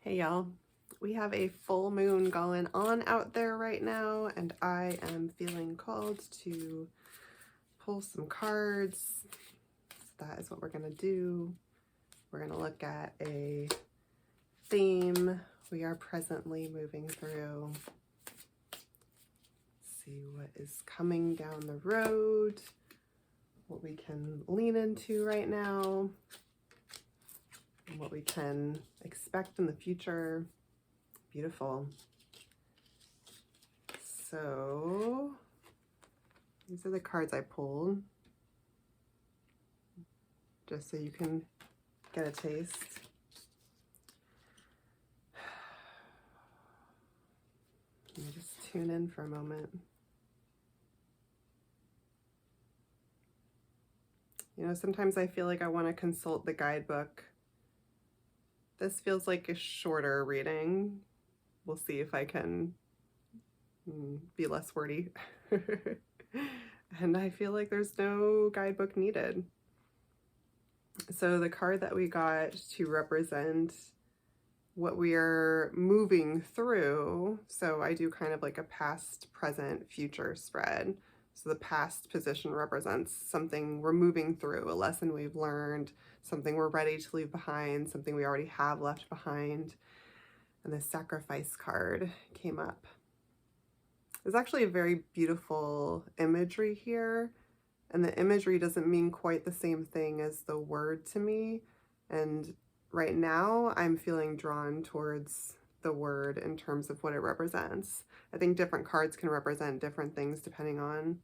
Hey y'all, we have a full moon going on out there right now, and I am feeling called to pull some cards. So that is what we're going to do. We're going to look at a theme we are presently moving through. See what is coming down the road, what we can lean into right now, and what we can expect in the future. Beautiful. So these are the cards I pulled, just so you can get a taste. Let me just tune in for a moment. You know, sometimes I feel like I want to consult the guidebook. This feels like a shorter reading. We'll see if I can be less wordy. And I feel like there's no guidebook needed. So the card that we got to represent what we are moving through, so I do kind of like a past, present, future spread. So the past position represents something we're moving through, a lesson we've learned, something we're ready to leave behind, something we already have left behind. And the sacrifice card came up. There's actually a very beautiful imagery here, and the imagery doesn't mean quite the same thing as the word to me. And right now I'm feeling drawn towards the word in terms of what it represents. I think different cards can represent different things depending on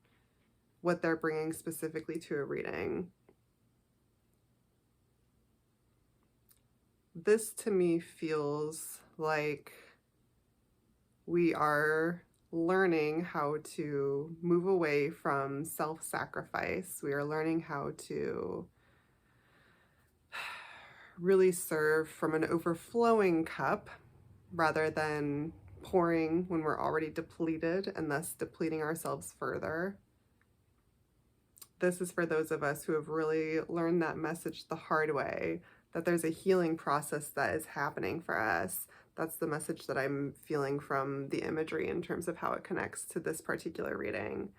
what they're bringing specifically to a reading. This to me feels like we are learning how to move away from self-sacrifice. We are learning how to really serve from an overflowing cup rather than pouring when we're already depleted and thus depleting ourselves further. This is for those of us who have really learned that message the hard way, that there's a healing process that is happening for us. That's the message that I'm feeling from the imagery in terms of how it connects to this particular reading.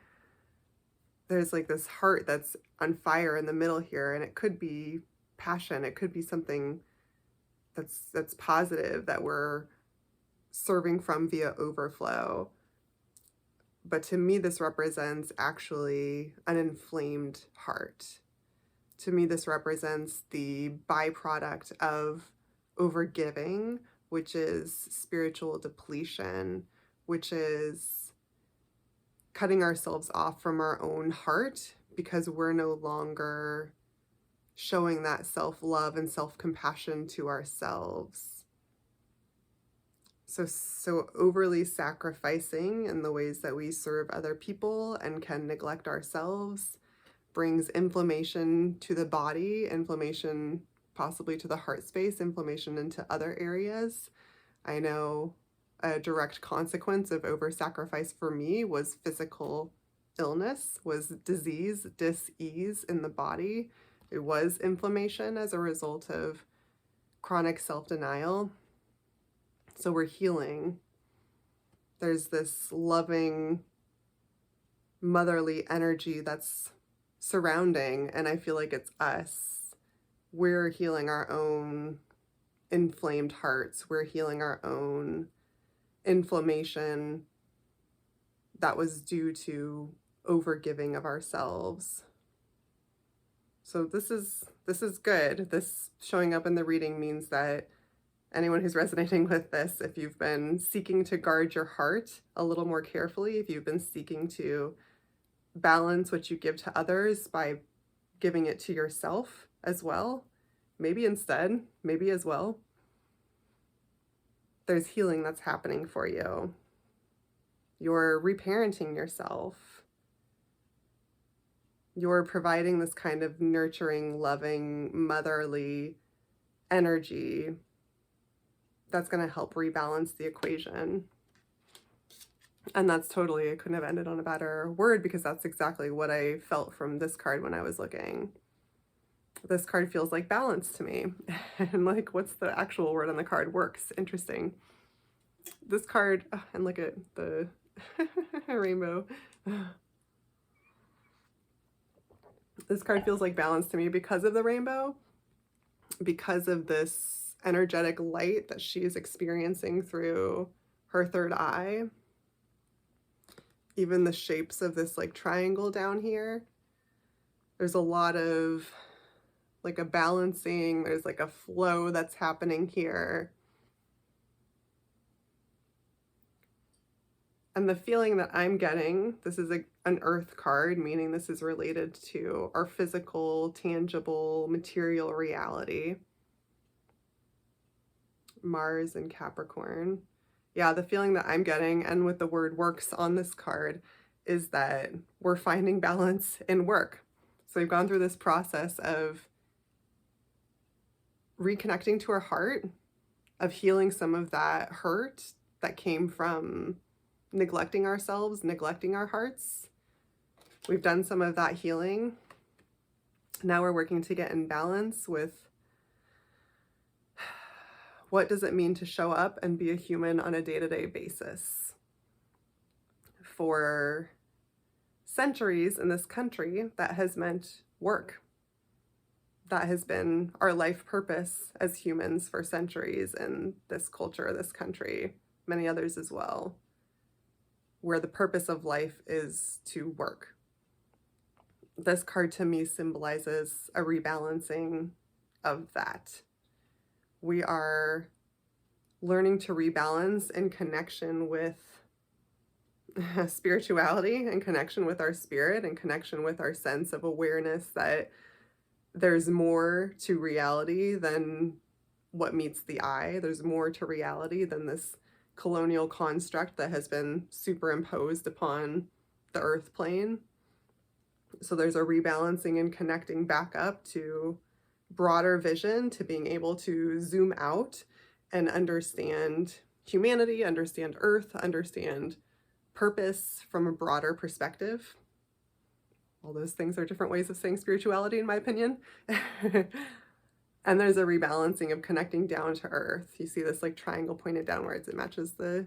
There's like this heart that's on fire in the middle here, and it could be passion. It could be something that's positive that we're serving from via overflow. But to me, this represents actually an inflamed heart. To me, this represents the byproduct of overgiving, which is spiritual depletion, which is cutting ourselves off from our own heart because we're no longer showing that self-love and self-compassion to ourselves. So overly sacrificing in the ways that we serve other people and can neglect ourselves brings inflammation to the body, inflammation possibly to the heart space, inflammation into other areas. I know a direct consequence of over-sacrifice for me was physical illness, was disease, dis-ease in the body. It was inflammation as a result of chronic self-denial. So we're healing. There's this loving, motherly energy that's surrounding, and I feel like it's us. We're healing our own inflamed hearts. We're healing our own inflammation that was due to overgiving of ourselves. So this is good. This showing up in the reading means that anyone who's resonating with this, if you've been seeking to guard your heart a little more carefully, if you've been seeking to balance what you give to others by giving it to yourself as well, maybe instead, maybe as well, there's healing that's happening for you. You're reparenting yourself. You're providing this kind of nurturing, loving, motherly energy that's going to help rebalance the equation. And that's totally, it couldn't have ended on a better word, because that's exactly what I felt from this card when I was looking. This card feels like balance to me. And like, what's the actual word on the card? Works. Interesting. This card, oh, and look at the rainbow. This card feels like balance to me because of the rainbow, because of this energetic light that she is experiencing through her third eye. Even the shapes of this like triangle down here, there's a lot of like a balancing, there's like a flow that's happening here. And the feeling that I'm getting, this is an earth card, meaning this is related to our physical, tangible, material reality. Mars and Capricorn. Yeah, the feeling that I'm getting, and with the word works on this card, is that we're finding balance in work. So we've gone through this process of reconnecting to our heart, of healing some of that hurt that came from neglecting ourselves, neglecting our hearts. We've done some of that healing. Now we're working to get in balance with what does it mean to show up and be a human on a day-to-day basis. For centuries in this country, that has meant work. That has been our life purpose as humans for centuries in this culture, this country, many others as well, where the purpose of life is to work. This card to me symbolizes a rebalancing of that. We are learning to rebalance in connection with spirituality, in connection with our spirit, in connection with our sense of awareness that there's more to reality than what meets the eye. There's more to reality than this colonial construct that has been superimposed upon the earth plane. So there's a rebalancing and connecting back up to broader vision, to being able to zoom out and understand humanity, understand earth, understand purpose from a broader perspective. All those things are different ways of saying spirituality, in my opinion. And there's a rebalancing of connecting down to earth. You see this like triangle pointed downwards. It matches the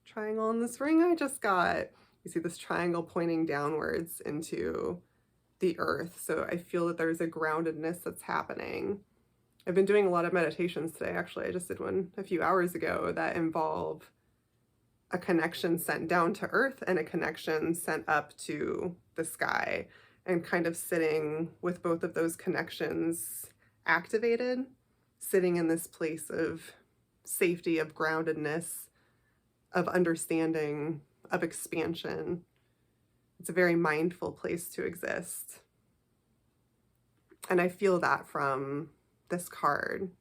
triangle in this ring I just got. You see this triangle pointing downwards into the earth. So I feel that there's a groundedness that's happening. I've been doing a lot of meditations today, actually. I just did one a few hours ago that involve a connection sent down to earth and a connection sent up to the sky, and kind of sitting with both of those connections activated, sitting in this place of safety, of groundedness, of understanding, of expansion. It's a very mindful place to exist. And I feel that from this card,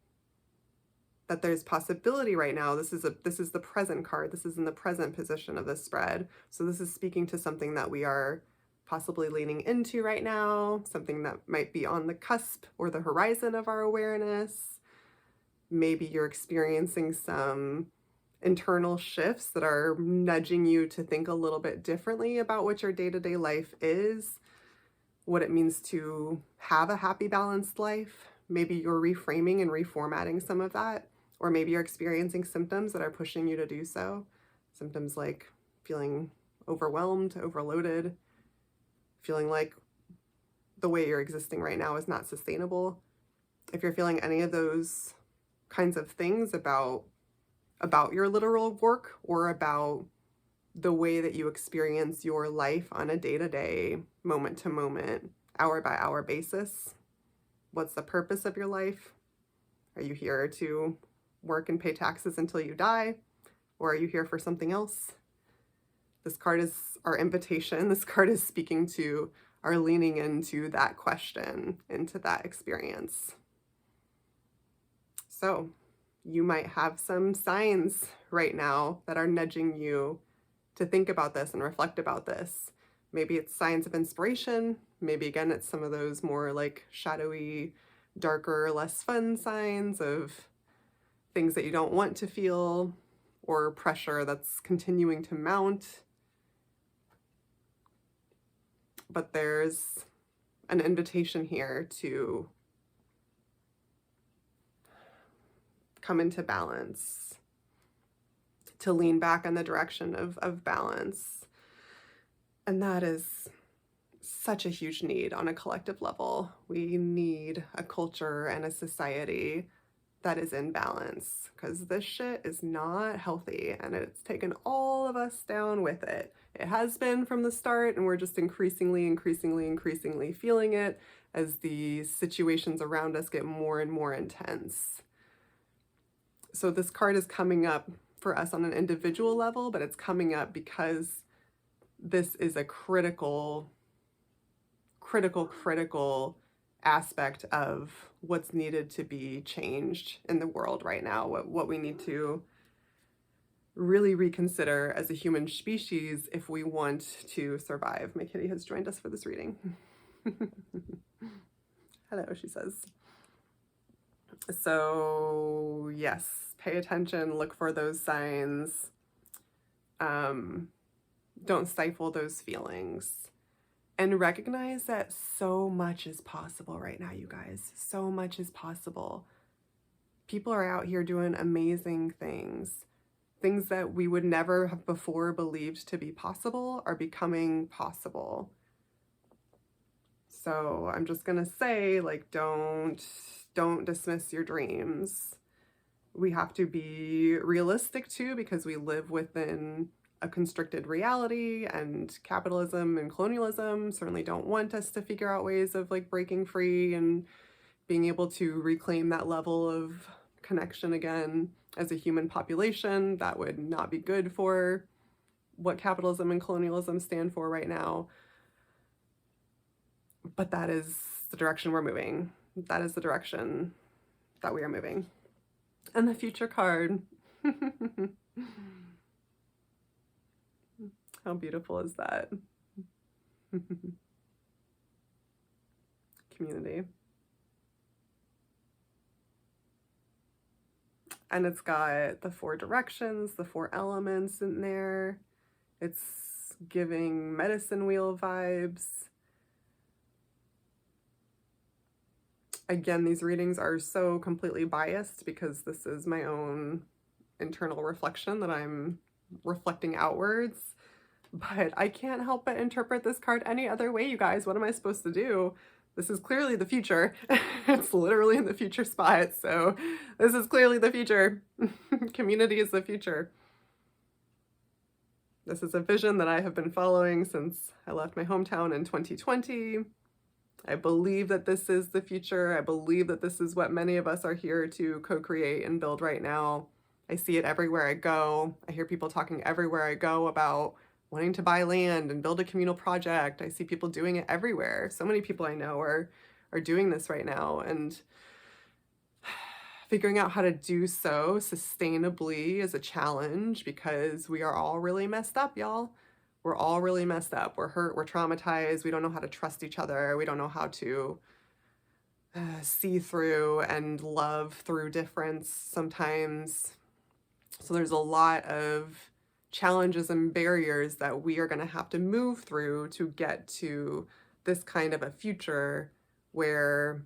that there's possibility right now. This is the present card. This is in the present position of the spread. So this is speaking to something that we are possibly leaning into right now, something that might be on the cusp or the horizon of our awareness. Maybe you're experiencing some internal shifts that are nudging you to think a little bit differently about what your day-to-day life is, what it means to have a happy, balanced life. Maybe you're reframing and reformatting some of that, or maybe you're experiencing symptoms that are pushing you to do so. Symptoms like feeling overwhelmed, overloaded, feeling like the way you're existing right now is not sustainable. If you're feeling any of those kinds of things about your literal work, or about the way that you experience your life on a day-to-day, moment-to-moment, hour-by-hour basis, what's the purpose of your life? Are you here to work and pay taxes until you die? Or are you here for something else? This card is our invitation. This card is speaking to our leaning into that question, into that experience. So you might have some signs right now that are nudging you to think about this and reflect about this. Maybe it's signs of inspiration. Maybe again, it's some of those more like shadowy, darker, less fun signs of things that you don't want to feel, or pressure that's continuing to mount. But there's an invitation here to come into balance, to lean back in the direction of balance. And that is such a huge need on a collective level. We need a culture and a society that is in balance, because this shit is not healthy and it's taken all of us down with it. It has been from the start, and we're just increasingly feeling it as the situations around us get more and more intense. So this card is coming up for us on an individual level, but it's coming up because this is a critical aspect of what's needed to be changed in the world right now, what we need to really reconsider as a human species if we want to survive. My kitty has joined us for this reading. Hello, she says. So yes, pay attention, look for those signs. Don't stifle those feelings. And recognize that so much is possible right now, you guys. So much is possible. People are out here doing amazing things. Things that we would never have before believed to be possible are becoming possible. So I'm just gonna say, like, don't dismiss your dreams. We have to be realistic too, because we live within a constricted reality, and capitalism and colonialism certainly don't want us to figure out ways of like breaking free and being able to reclaim that level of connection again as a human population. That would not be good for what capitalism and colonialism stand for right now. But that is the direction we're moving. That is the direction that we are moving. And the future card. How beautiful is that? Community. And it's got the 4 directions, the 4 elements in there. It's giving medicine wheel vibes. Again, these readings are so completely biased because this is my own internal reflection that I'm reflecting outwards. But I can't help but interpret this card any other way, you guys. What am I supposed to do? This is clearly the future. It's literally in the future spot. So this is clearly the future. Community is the future. This is a vision that I have been following since I left my hometown in 2020. I believe that this is the future. I believe that this is what many of us are here to co-create and build right now. I see it everywhere I go. I hear people talking everywhere I go about wanting to buy land and build a communal project. I see people doing it everywhere. So many people I know are doing this right now, and figuring out how to do so sustainably is a challenge because we are all really messed up, y'all. We're all really messed up. We're hurt, we're traumatized. We don't know how to trust each other. We don't know how to see through and love through difference sometimes. So there's a lot of challenges and barriers that we are going to have to move through to get to this kind of a future where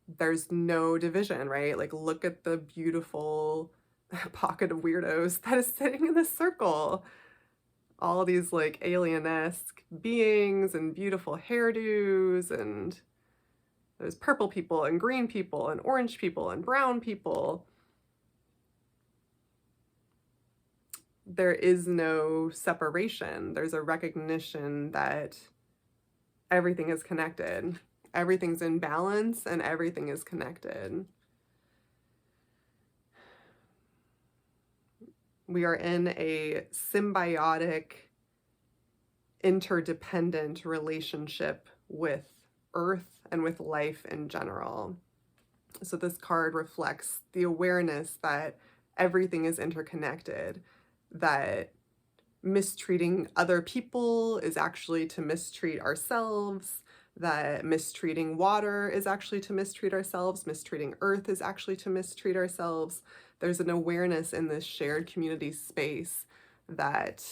there's no division, right? Like, look at the beautiful pocket of weirdos that is sitting in this circle. All these like alien-esque beings and beautiful hairdos, and there's purple people and green people and orange people and brown people. There is no separation. There's a recognition that everything is connected. Everything's in balance and everything is connected. We are in a symbiotic, interdependent relationship with Earth and with life in general. So this card reflects the awareness that everything is interconnected, that mistreating other people is actually to mistreat ourselves, that mistreating water is actually to mistreat ourselves, mistreating Earth is actually to mistreat ourselves. There's an awareness in this shared community space that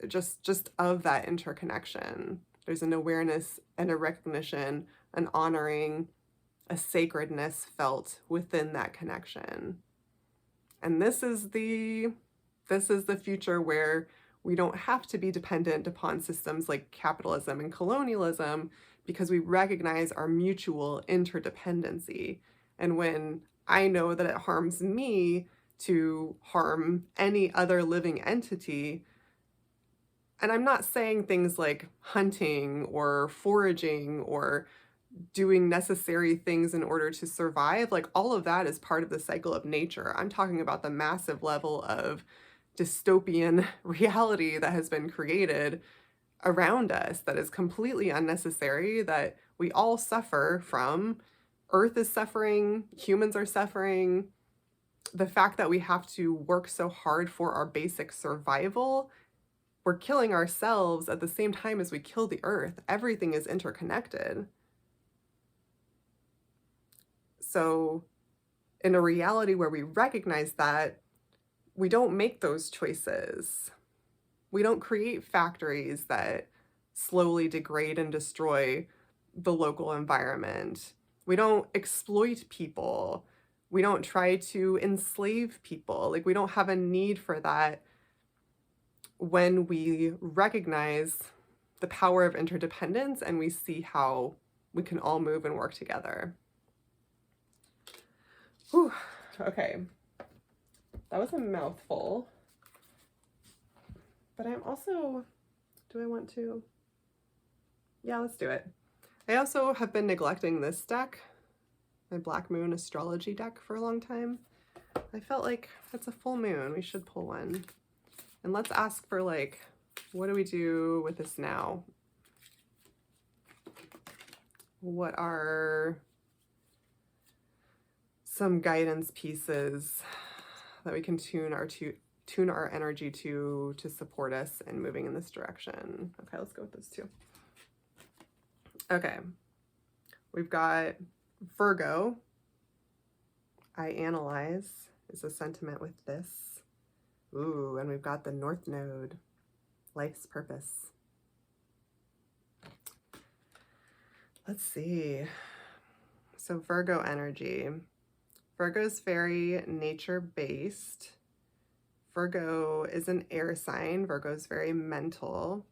just of that interconnection. There's an awareness and a recognition, an honoring a sacredness felt within that connection. And this is the future where we don't have to be dependent upon systems like capitalism and colonialism because we recognize our mutual interdependency. And when I know that it harms me to harm any other living entity, and I'm not saying things like hunting or foraging or doing necessary things in order to survive, like all of that is part of the cycle of nature. I'm talking about the massive level of dystopian reality that has been created around us that is completely unnecessary, that we all suffer from. Earth is suffering, humans are suffering. The fact that we have to work so hard for our basic survival, we're killing ourselves at the same time as we kill the earth. Everything is interconnected. So in a reality where we recognize that, we don't make those choices. We don't create factories that slowly degrade and destroy the local environment. We don't exploit people. We don't try to enslave people. Like, we don't have a need for that when we recognize the power of interdependence and we see how we can all move and work together. Whew. Okay, that was a mouthful. But I'm also, do I want to? Yeah, let's do it. I also have been neglecting this deck, my Black Moon astrology deck, for a long time. I felt like it's a full moon, we should pull one. And let's ask for, like, what do we do with this now? What are some guidance pieces that we can tune our energy to support us in moving in this direction? Okay, let's go with those two. Okay, we've got Virgo. I analyze is a sentiment with this. Ooh, and we've got the North Node, life's purpose. Let's see. So Virgo energy. Virgo's very nature-based. Virgo is an air sign. Virgo's very mental.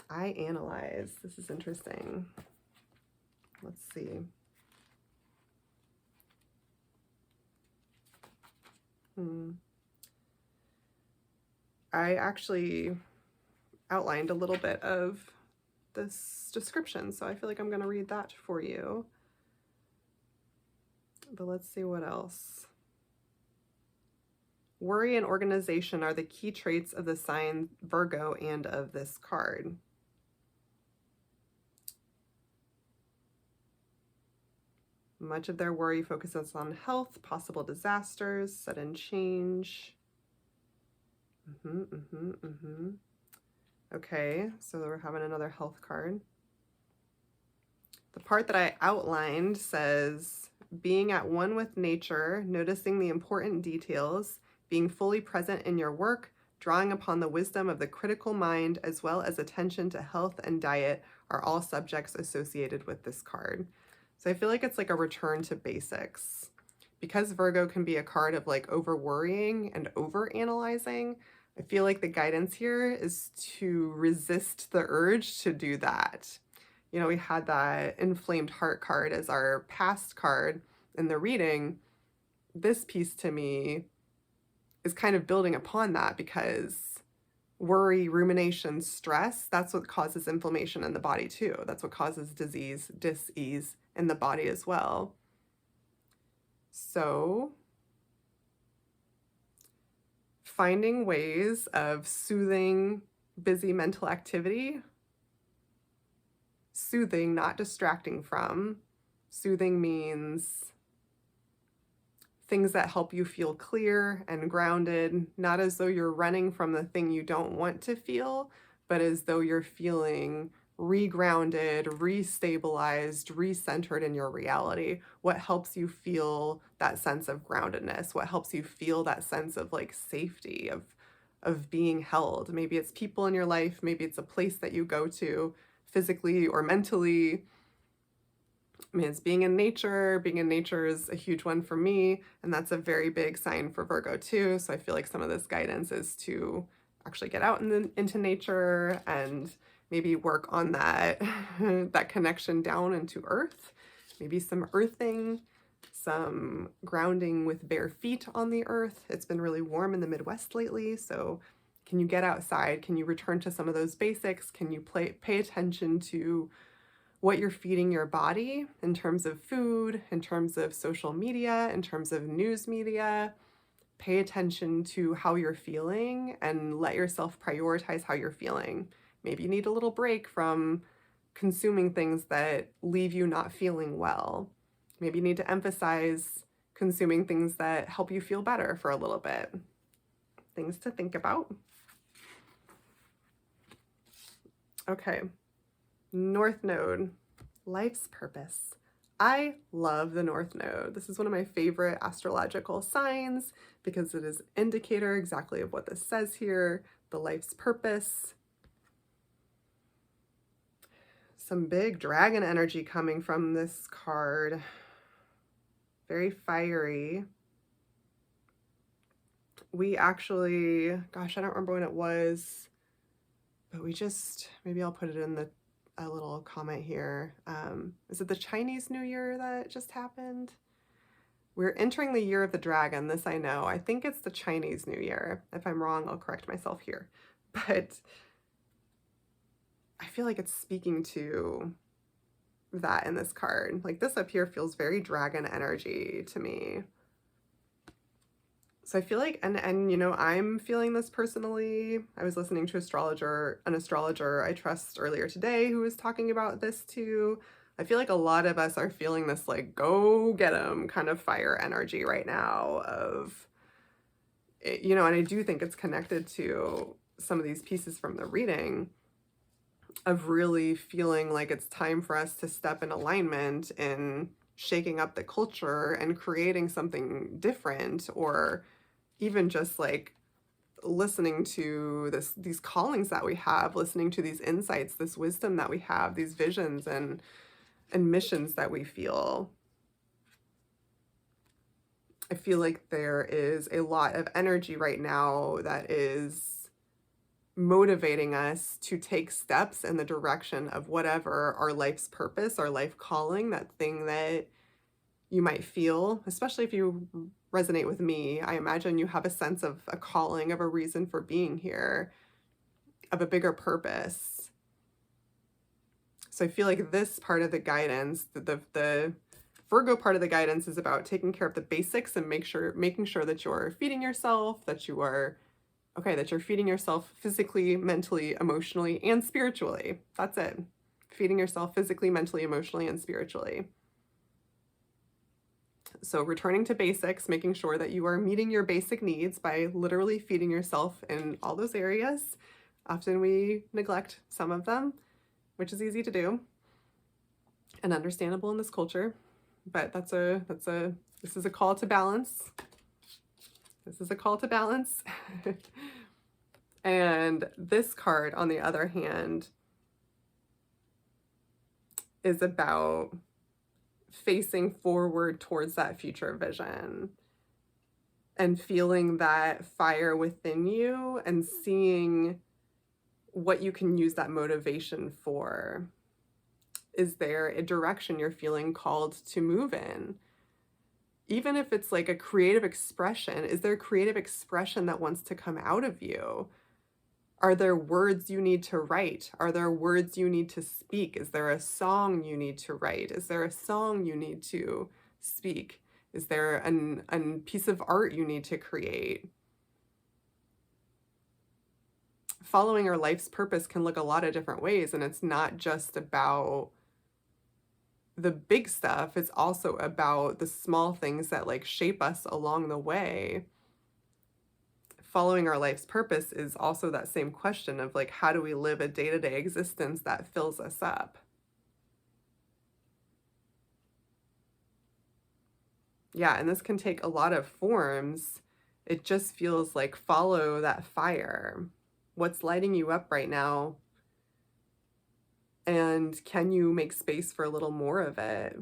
I analyze. This is interesting. Let's see. I actually outlined a little bit of this description, so I feel like I'm going to read that for you. But let's see what else. Worry and organization are the key traits of the sign Virgo and of this card. Much of their worry focuses on health, possible disasters, sudden change. Okay, so we're having another health card. The part that I outlined says, being at one with nature, noticing the important details, being fully present in your work, drawing upon the wisdom of the critical mind, as well as attention to health and diet are all subjects associated with this card. So I feel like it's like a return to basics. Because Virgo can be a card of like over worrying and over analyzing, I feel like the guidance here is to resist the urge to do that. You know, we had that inflamed heart card as our past card in the reading. This piece to me is kind of building upon that, because worry, rumination, stress, that's what causes inflammation in the body too. That's what causes disease, dis-ease in the body as well. So finding ways of soothing busy mental activity. Soothing, not distracting from. Soothing means things that help you feel clear and grounded, not as though you're running from the thing you don't want to feel, but as though you're feeling regrounded, restabilized, recentered in your reality. What helps you feel that sense of groundedness? What helps you feel that sense of like safety, of being held? Maybe it's people in your life, maybe it's a place that you go to physically or mentally. I mean, it's being in nature. Being in nature is a huge one for me, and that's a very big sign for Virgo too. So I feel like some of this guidance is to actually get out into nature and maybe work on that that connection down into earth. Maybe some earthing, some grounding with bare feet on the earth. It's been really warm in the Midwest lately, so can you get outside? Can you return to some of those basics? Can you pay attention to what you're feeding your body in terms of food, in terms of social media, in terms of news media? Pay attention to how you're feeling and let yourself prioritize how you're feeling. Maybe you need a little break from consuming things that leave you not feeling well. Maybe you need to emphasize consuming things that help you feel better for a little bit. Things to think about. Okay, North Node, life's purpose. I love the North Node. This is one of my favorite astrological signs because it is an indicator exactly of what this says here, the life's purpose. Some big dragon energy coming from this card. Very fiery. We actually, gosh, I don't remember when it was, but we just, maybe I'll put it in a little comment here. Is it the Chinese New Year that just happened? We're entering the year of the dragon, this I know. I think it's the Chinese New Year. If I'm wrong, I'll correct myself here. But I feel like it's speaking to that in this card. Like this up here feels very dragon energy to me. So I feel like, and you know, I'm feeling this personally. I was listening to an astrologer I trust earlier today who was talking about this too. I feel like a lot of us are feeling this like, go get 'em kind of fire energy right now of, you know, and I do think it's connected to some of these pieces from the reading of really feeling like it's time for us to step in alignment in shaking up the culture and creating something different, or even just like listening to these callings that we have, listening to these insights, this wisdom that we have, these visions and missions that we feel. I feel like there is a lot of energy right now that is motivating us to take steps in the direction of whatever our life's purpose, our life calling, that thing that you might feel, especially if you resonate with me. I imagine you have a sense of a calling, of a reason for being here, of a bigger purpose. So I feel like this part of the guidance, the Virgo part of the guidance, is about taking care of the basics and making sure that you're feeding yourself, that you are that you're feeding yourself physically, mentally, emotionally, and spiritually. That's it. Feeding yourself physically, mentally, emotionally, and spiritually. So returning to basics, making sure that you are meeting your basic needs by literally feeding yourself in all those areas. Often we neglect some of them, which is easy to do and understandable in this culture. But this is a call to balance. This is a call to balance. And this card, on the other hand, is about facing forward towards that future vision and feeling that fire within you and seeing what you can use that motivation for. Is there a direction you're feeling called to move in? Even if it's like a creative expression, is there creative expression that wants to come out of you? Are there words you need to write? Are there words you need to speak? Is there a song you need to write? Is there a song you need to speak? Is there a piece of art you need to create? Following our life's purpose can look a lot of different ways, and it's not just about the big stuff. It's also about the small things that like shape us along the way. Following our life's purpose is also that same question of like, how do we live a day-to-day existence that fills us up? Yeah, and this can take a lot of forms. It just feels like follow that fire. What's lighting you up right now? And can you make space for a little more of it?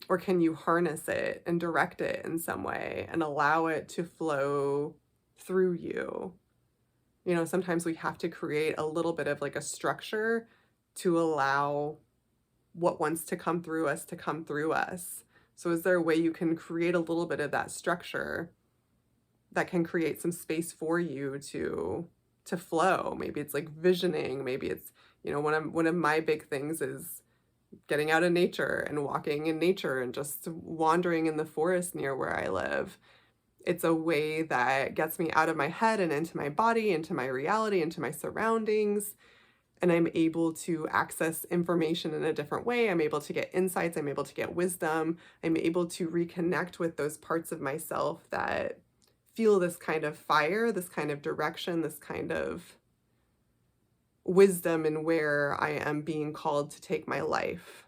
Or can you harness it and direct it in some way and allow it to flow through you? You know, sometimes we have to create a little bit of like a structure to allow what wants to come through us to come through us. So is there a way you can create a little bit of that structure that can create some space for you to flow? Maybe it's like visioning, maybe it's, you know, one of my big things is getting out in nature and walking in nature and just wandering in the forest near where I live. It's a way that gets me out of my head and into my body, into my reality, into my surroundings. And I'm able to access information in a different way. I'm able to get insights. I'm able to get wisdom. I'm able to reconnect with those parts of myself that feel this kind of fire, this kind of direction, this kind of wisdom in where I am being called to take my life.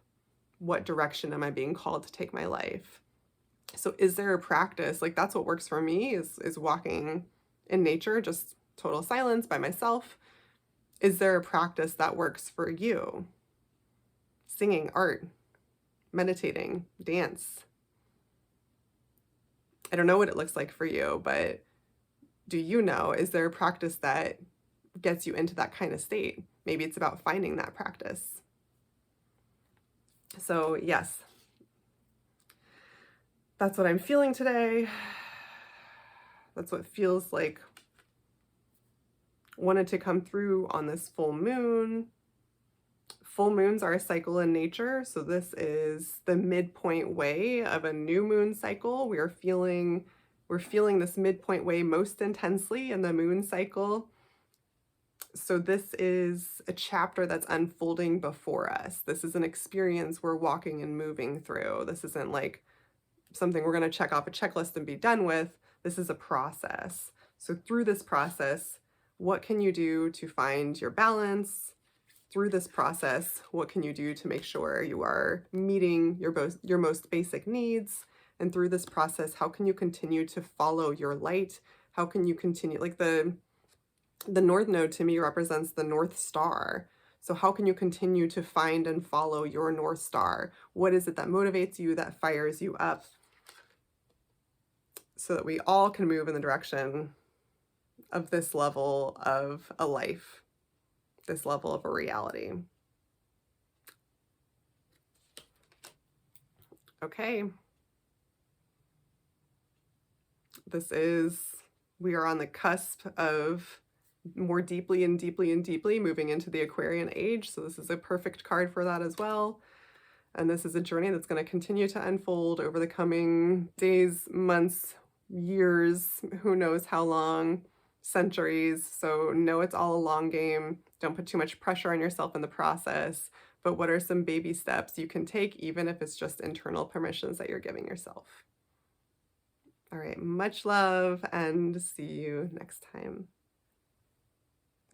What direction am I being called to take my life? So is there a practice? Like that's what works for me is walking in nature, just total silence by myself. Is there a practice that works for you? Singing, art, meditating, dance. I don't know what it looks like for you, but do you know? Is there a practice that gets you into that kind of state? Maybe it's about finding that practice. So yes, that's what I'm feeling today. That's what feels like wanted to come through on this full moon. Full moons are a cycle in nature, so this is the midpoint way of a new moon cycle. We're feeling this midpoint way most intensely in the moon cycle. So this is a chapter that's unfolding before us. This is an experience we're walking and moving through. This isn't like something we're going to check off a checklist and be done with. This is a process. So through this process, what can you do to find your balance? Through this process, what can you do to make sure you are meeting your most basic needs? And through this process, how can you continue to follow your light? How can you continue, like the North Node to me represents the North Star. So how can you continue to find and follow your North Star? What is it that motivates you, that fires you up? So that we all can move in the direction of this level of a life, this level of a reality. Okay. We are on the cusp of more deeply and deeply and deeply moving into the Aquarian age. So this is a perfect card for that as well. And this is a journey that's going to continue to unfold over the coming days, months, years, who knows how long, centuries. So know it's all a long game. Don't put too much pressure on yourself in the process. But what are some baby steps you can take, even if it's just internal permissions that you're giving yourself? All right, much love and see you next time.